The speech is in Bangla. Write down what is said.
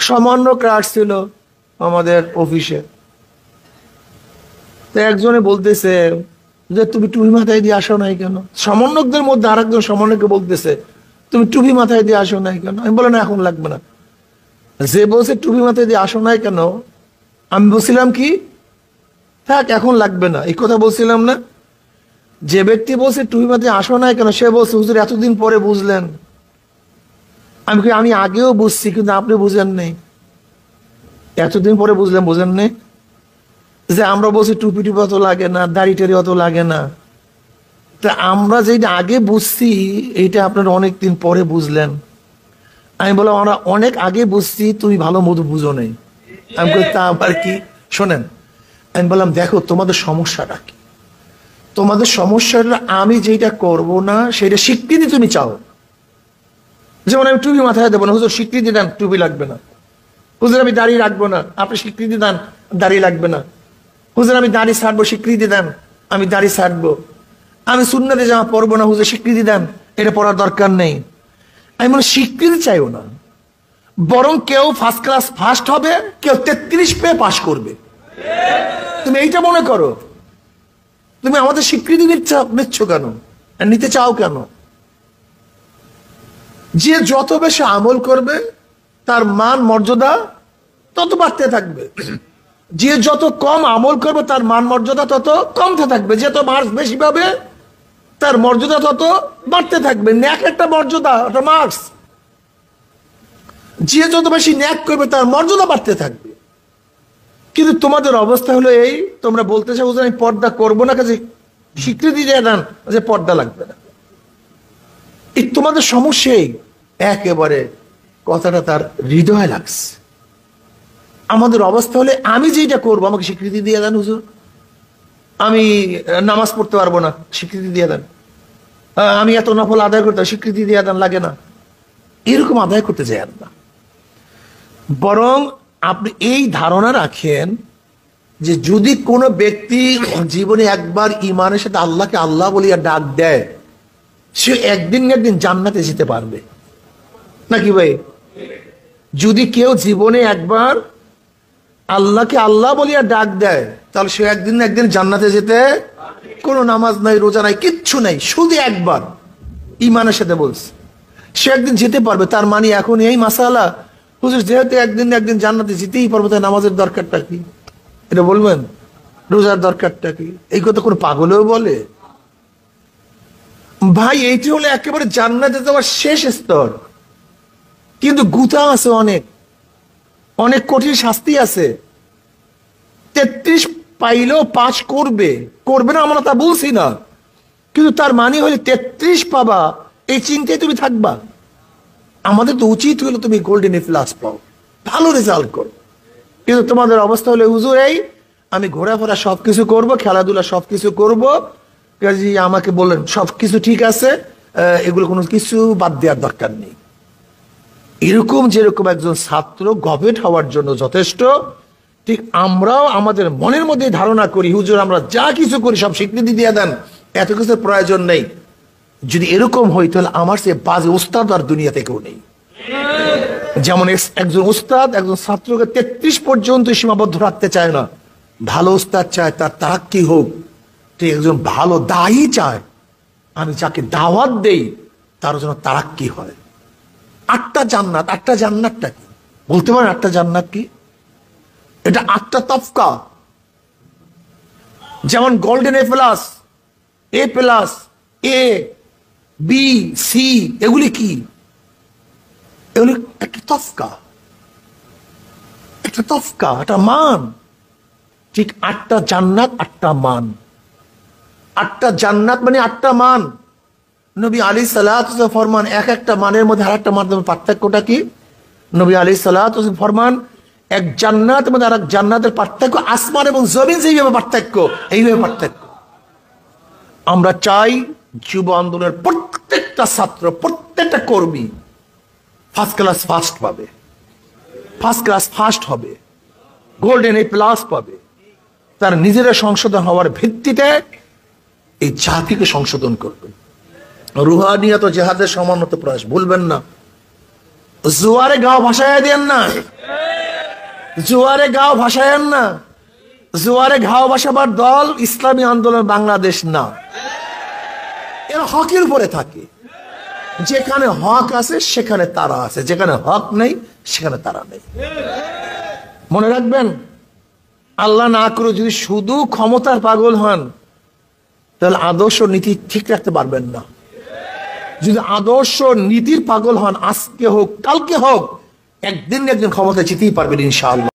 সামান্য ক্রাশ ছিল আমাদের অফিসে। তো একজনে বলতেছে যে তুমি টুপি মাথায় দিয়ে আসো নাই কেন? সমন্বয়কদের মধ্যে আরেকজন সমন্বয়কে বলতেছে তুমি টুপি মাথায় দিয়ে আসো নাই কেন? আমি বলে না, এখন লাগবে না। যে বলছে টুপি মাথায় দিয়ে আসো নাই কেন, আমি বলছিলাম কি থাক এখন লাগবে না, এই কথা বলছিলাম না? যে ব্যক্তি বলছে টুপি মাথায় আসো নাই কেন, সে বলছে হুজুর এতদিন পরে বুঝলেন। আমি আগেও বুঝছি, কিন্তু আপনি বুঝেন নেই। এতদিন পরে বুঝলেন, বুঝেন নেই যে আমরা বলছি টুপি টুপি অত লাগে না, দাড়ি টাড়ি অত লাগে না। তা আমরা যেটা আগে বুঝছি এইটা আপনারা অনেকদিন পরে বুঝলেন। আমি বললাম আমরা অনেক আগে বুঝছি, তুমি ভালো মতো বুঝো নেই। আমি বলি তা আবার কি? শোনেন, আমি বললাম দেখো তোমাদের সমস্যাটা কি। তোমাদের সমস্যাটা আমি যেটা করব না সেটা স্বীকৃতি তুমি চাও। যেমন আমি টুপি মাথায় দেবো না, হুজুর স্বীকৃতি দেন টুপি লাগবে না। হুজুর আমি দাড়ি রাখবো না, আপনি স্বীকৃতি দেন দাড়ি লাগবে না। হুজুর আমি দাড়ি ছাড়বো, স্বীকৃতি দেন আমি দাড়ি ছাড়বো। আমি সুন্নতে জামা পরবো না, হুজুর স্বীকৃতি দেন এটা পড়ার দরকার নেই। আমি মনে স্বীকৃতি চাইও না, বরং কেউ ফার্স্ট ক্লাস ফার্স্ট হবে, কেউ 33 পেয়ে পাশ করবে। তুমি এইটা মনে করো। তুমি আমাদের স্বীকৃতি নিচ্ছ কেন, নিতে চাও কেন? যে যত বেশি আমল করবে তার মান মর্যাদা তত বাড়তে থাকবে। যে যত কম আমল করবে তার মান মর্যাদা তত কমতে থাকবে। যে তো মার্কস বেশি পাবে তার মর্যাদা তত বাড়তে থাকবে। ন্যাক একটা মর্যাদা, ওটা মার্কস। যে যত বেশি ন্যাক করবে তার মর্যাদা বাড়তে থাকবে। কিন্তু তোমাদের অবস্থা হলো এই, তোমরা বলতে চাও যে আমি পর্দা করবো না, কাজে স্বীকৃতি দিয়ে দেন যে পর্দা লাগবে না। এই তোমাদের সমস্যাই একেবারে কথাটা তার হৃদয়ে লাগছে। আমাদের অবস্থা হলে আমি যেটা করবো আমাকে স্বীকৃতি দিয়ে দেন হুজুর। আমি নামাজ পড়তে পারবো না, স্বীকৃতি দিয়ে দেন। আমি এত নফল আদায় করতে, স্বীকৃতি দিয়ে দেন, লাগে না। এরকম আদায় করতে চাই না, বরং আপনি এই ধারণা রাখেন যে যদি কোনো ব্যক্তি জীবনে একবার ইমানের সাথে আল্লাহকে আল্লাহ বলিয়া ডাক দেয়, সে একদিন না একদিন জান্নাতে যেতে পারবে, নাকি ভাই? যদি কেউ জীবনে একবার আল্লাহকে আল্লাহ বলিয়া ডাক দেয়, তাহলে সে একদিন না একদিন জান্নাতে যেতে, কোনো নামাজ নাই, রোজা নাই, কিচ্ছু নাই, শুধু একবার ইমানের সাথে বলছে, সে একদিন যেতে পারবে। তার মানে এখন এই মাসালা, হুজুর যেহেতু একদিন না একদিন জান্নাতে যেতেই পারবে, তাই নামাজের দরকারটা কি? এটা বলবেন? রোজার দরকারটা কি? এই কথা কোনো পাগলেও বলে? ভাই এইটি হলো একেবারে জান্নাতে যাওয়ার শেষ স্তর। কিন্তু গুতা আছে অনেক, অনেক কঠিন শাস্তি আছে। 33 পাইলেও পাস করবে, করবে না আমরা তা বলছি না, কিন্তু তার মানে হলে 33 পাবা এই চিন্তায় তুমি থাকবা। আমাদের তো উচিত হলো তুমি গোল্ডেন এ প্লাস পাও, ভালো রেজাল্ট করো। কিন্তু তোমাদের অবস্থা হলে হুজুর এই আমি ঘোরাফেরা সবকিছু করব, খেলাধুলা সবকিছু করব, কাজে আমাকে বললেন সবকিছু ঠিক আছে, এগুলো কোনো কিছু বাদ দেওয়ার দরকার নেই। এরকম যেরকম একজন ছাত্র গবেট হওয়ার জন্য যথেষ্ট, ঠিক আমরাও আমাদের মনের মধ্যে ধারণা করি হুজুর আমরা যা কিছু করি সব স্বীকৃতি দিয়ে দেন, এত কিছুর প্রয়োজন নেই। যদি এরকম হয় তাহলে আমার সে বাজে উস্তাদ আর দুনিয়াতে কেউ নেই। যেমন একজন উস্তাদ একজন ছাত্রকে 33 পর্যন্ত সীমাবদ্ধ রাখতে চায় না, ভালো উস্তাদ চায় তার তারাক্কি হোক। ঠিক একজন ভালো দায়ী চায় আমি যাকে দাওয়াত দেই তার জন্য তারাক্কি হয়। 8টা জান্নাত, 8টা জান্নাতটা কি বলতে পারেন? 8টা জান্নাত কি? এটা 8টা তফকা। যেমন golden A plus, A plus, A B C, এগুলি কি? এগুলি একটা তফকা, একটা তফকা, একটা মান। ঠিক 8টা জান্নাত, 8টা মান। 8টা জান্নাত মানে 8টা মান। নবী আলাইহিস সালাতু ওয়াস সালাম ফরমান এক একটা মানের মধ্যে আরেকটা মানের পার্থক্যটা কি? নবী আলাইহিস সালাতু ওয়াস সালাম ফরমান এক জান্নাত মধ্যে আরেক জান্নাতের পার্থক্য আসমান এবং জমিন যেইভাবে পার্থক্য, এইভাবে পার্থক্য। আমরা চাই যুব আন্দোলনের প্রত্যেকটা ছাত্র, প্রত্যেকটা কর্মী ফার্স্ট ক্লাস ফার্স্ট পাবে, ফার্স্ট ক্লাস ফার্স্ট হবে, গোল্ডেন এ প্লাস পাবে। তার নিজেরা সংশোধন হওয়ার ভিত্তিতে এই জাতিকে সংশোধন করবে। রুহানিয়াত ও জেহাদের সমন্বিত প্রয়াস ভুলবেন না। জোয়ারে গাও ভাসায় দেন না। জোয়ারে গাও ভাসায়েন না। জোয়ারে ঘাও ভাসাবার দল ইসলামী আন্দোলন বাংলাদেশ না। এরা হকের উপরে থাকে। যেখানে হক আছে সেখানে তারা আছে, যেখানে হক নেই সেখানে তারা নেই। মনে রাখবেন, আল্লাহ না করে যদি শুধু ক্ষমতার পাগল হন তাহলে আদর্শ নীতি ঠিক রাখতে পারবেন না। যদি আদর্শ নীতির পাগল হন, আজকে হোক কালকে হোক, একদিন না একদিন ক্ষমতা জিতেই পারবেন ইনশাআল্লাহ।